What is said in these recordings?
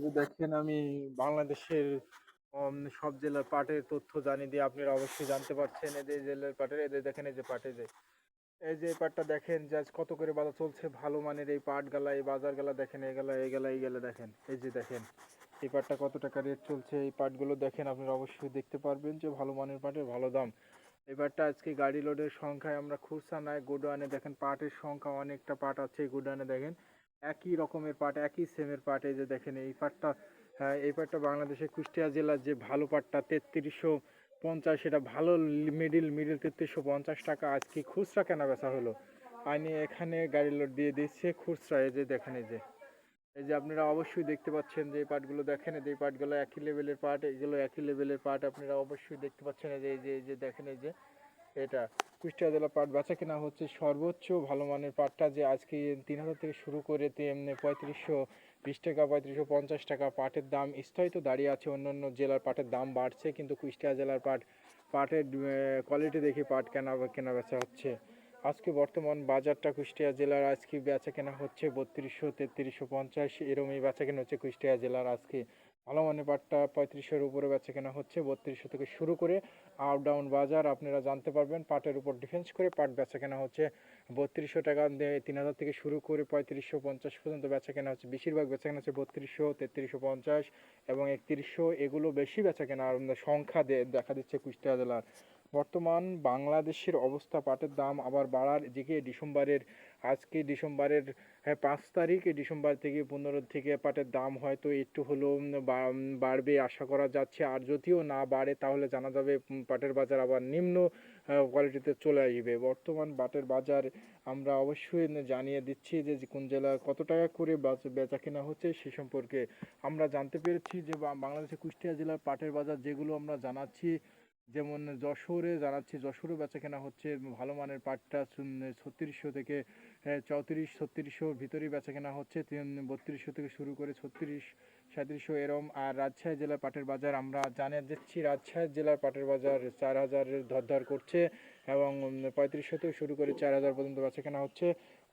যে দেখেন আমি বাংলাদেশের সব জেলার পাটের তথ্য জানি দিয়ে আপনারা অবশ্যই জানতে পারছেন। এদের জেলার পাটের এদের দেখেন এই যে পাটে যে এই যে এই পাটটা দেখেন যে আজ কত করে বাজার চলছে ভালো মানের এই পাট গালা এই বাজার গালা দেখেন এই গেলা দেখেন এই যে দেখেন এই পাটটা কত টাকা রেট চলছে এই পাটগুলো দেখেন আপনারা অবশ্যই দেখতে পারবেন যে ভালো মানের পাটের ভালো দাম। এই পাটটা আজকে গাড়ি লোডের সংখ্যায় আমরা খুচরা নাই গোডাউনে দেখেন পাটের সংখ্যা অনেকটা পাট আছে এই গোডাউনে দেখেন একই রকমের পাট একই সেমের পাট এই যে দেখেন এই পাটটা। হ্যাঁ এই পাটটা বাংলাদেশের কুষ্টিয়া জেলার যে ভালো পাটটা 3350 সেটা ভালো মিডিল 3350 টাকা আজকে খুচরা কেনা বেচা হলো। আইনি এখানে গাড়ি লোড দিয়ে দিচ্ছে খুচরা এই যে দেখেন এই যে আপনারা অবশ্যই দেখতে পাচ্ছেন যে এই পাটগুলো দেখেন এই পাটগুলো একই লেভেলের পাট এইগুলো একই লেভেলের পাট আপনারা অবশ্যই দেখতে পাচ্ছেন এই যে দেখেন এই যে এটা কুষ্টিয়া জেলা পাট বেচা কেনা হচ্ছে সর্বোচ্চ ভালো মানের পাটটা যে আজকে 3000 থেকে শুরু করে 3520 টাকা 3550 টাকা পাটের দাম স্থিত দাঁড়িয়ে আছে। অন্যান্য জেলার পাটের দাম বাড়ছে কিন্তু কুষ্টিয়া জেলার পাটের কোয়ালিটি দেখে পাট কেনা বেচা হচ্ছে। আজকে বর্তমান বাজারটা কুষ্টিয়া জেলার আজকে বেচা কেনা হচ্ছে 3200 3350 এরমই বেচা কেনা হচ্ছে কুষ্টিয়া জেলার আজকে। ভালো মানের পাটটা 3500-এর উপরে বেচা কেনা হচ্ছে 3200 থেকে শুরু করে আপ ডাউন বাজার আপনারা জানতে পারবেন পাটের উপর ডিফেন্স করে পাট বেচা কেনা হচ্ছে 3200 টাকা 3000 থেকে শুরু করে 3550 পর্যন্ত বেচা কেনা হচ্ছে। বেশিরভাগ বেচা কেনা হচ্ছে 3200 3350 এবং 3100 এগুলো বেশি বেচা কেনা সংখ্যা দেখা দিচ্ছে কুষ্টিয়া জেলার। বর্তমান বাংলাদেশের অবস্থা পাটের দাম আবার বাড়ার দিকে আজকে ডিসেম্বরের 5 তারিখ ডিসেম্বর থেকে 15 থেকে পাটের দাম হয়তো একটু হলেও বাড়বে আশা করা যাচ্ছে। আর যদিও না বাড়ে তাহলে জানা যাবে পাটের বাজার আবার নিম্ন কোয়ালিটিতে চলে আসবে। বর্তমান পাটের বাজার আমরা অবশ্যই জানিয়ে দিচ্ছি যে কোন জেলায় কত টাকা করে বেচা কেনা হচ্ছে সে সম্পর্কে আমরা জানতে পেরেছি যে বাংলাদেশের কুষ্টিয়া জেলার পাটের বাজার যেগুলো আমরা জানাচ্ছি যেমন যশোরে জানাচ্ছি যশোরে বেচা কেনা হচ্ছে ভালো মানের পাটটা 3600 থেকে 34-3600 ভিতরেই বেচা কেনা হচ্ছে 3200 থেকে শুরু করে 36-3700 এরম। আর রাজশাহী জেলার পাটের বাজার আমরা জানিয়ে দিচ্ছি রাজশাহী জেলার পাটের বাজার 4000-এর ধর করছে এবং 3500 থেকে শুরু করে 4000 পর্যন্ত বেচা কেনা হচ্ছে।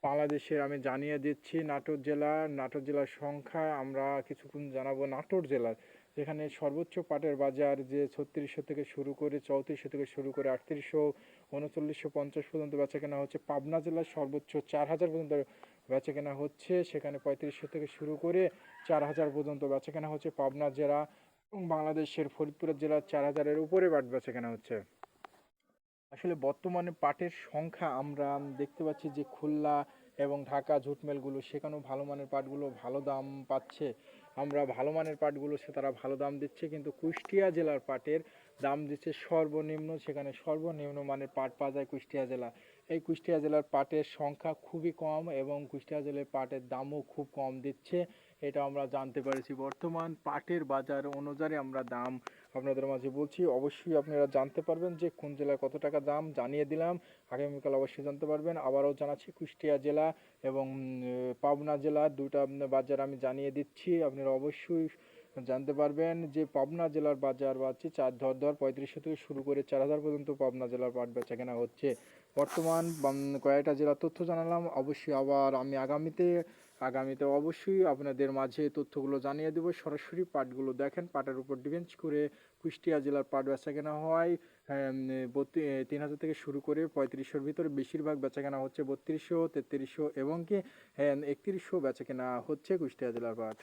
বাংলাদেশের আমি জানিয়ে দিচ্ছি নাটোর জেলার সংখ্যা আমরা কিছুক্ষণ জানাবো নাটোর জেলার যেখানে সর্বোচ্চ পাটের বাজার যে 3600 থেকে শুরু করে 3400 থেকে শুরু করে 3800 3950 পর্যন্ত বেচা কেনা হচ্ছে। পাবনা জেলার সর্বোচ্চ 4000 পর্যন্ত বেচা কেনা হচ্ছে সেখানে 3500 থেকে শুরু করে 4000 পর্যন্ত বেচা কেনা হচ্ছে পাবনা জেলা। এবং বাংলাদেশের ফরিদপুর জেলার 4000-এর উপরে পাট বেচা কেনা হচ্ছে। আসলে বর্তমানে পাটের সংখ্যা আমরা দেখতে পাচ্ছি যে খুলনা এবং ঢাকা জুট মিলগুলো সেখানেও ভালো মানের পাটগুলো ভালো দাম পাচ্ছে। আমরা ভালো মানের পাটগুলো তারা ভালো দাম দিচ্ছে কিন্তু কুষ্টিয়া জেলার পাটের দাম দিচ্ছে সর্বনিম্ন সেখানে সর্বনিম্ন মানের পাট পাওয়া যায় কুষ্টিয়া জেলা। এই কুষ্টিয়া জেলার পাটের সংখ্যা খুবই কম এবং কুষ্টিয়া জেলার পাটের দামও খুব কম দিচ্ছে। এটা আমরা জানতে পেরেছি বর্তমান পাটের বাজার অনুযায়ী আমরা দাম আপনাদের মাঝে বলছি অবশ্যই আপনারা জানতে পারবেন যে কোন জেলায় কত টাকা দাম জানিয়ে দিলাম। আগামীকাল অবশ্যই জানতে পারবেন। আবারও জানাচ্ছি কুষ্টিয়া জেলা এবং পাবনা জেলার দুইটা বাজার আমি জানিয়ে দিচ্ছি আপনারা অবশ্যই জানতে পারবেন যে পাবনা জেলার বাজার বাড়ছে দর 3500 থেকে শুরু করে 4000 পর্যন্ত পাবনা জেলার পাট বেচা কেনা হচ্ছে। বর্তমান কয়েকটা জেলার তথ্য জানালাম অবশ্যই আবার আমি আগামীতে অবশ্যই আপনাদের মাঝে তথ্যগুলো জানিয়ে দেবো। সরাসরি পাটগুলো দেখেন পাটের উপর ডিপেন্ড করে কুষ্টিয়া জেলার পাট বেচা কেনা হয় 3000 থেকে শুরু করে 3500-এর ভিতরে বেশিরভাগ বেচা কেনা হচ্ছে 3200 3300 এবং কি 3100 বেচা কেনা হচ্ছে কুষ্টিয়া জেলার পাট।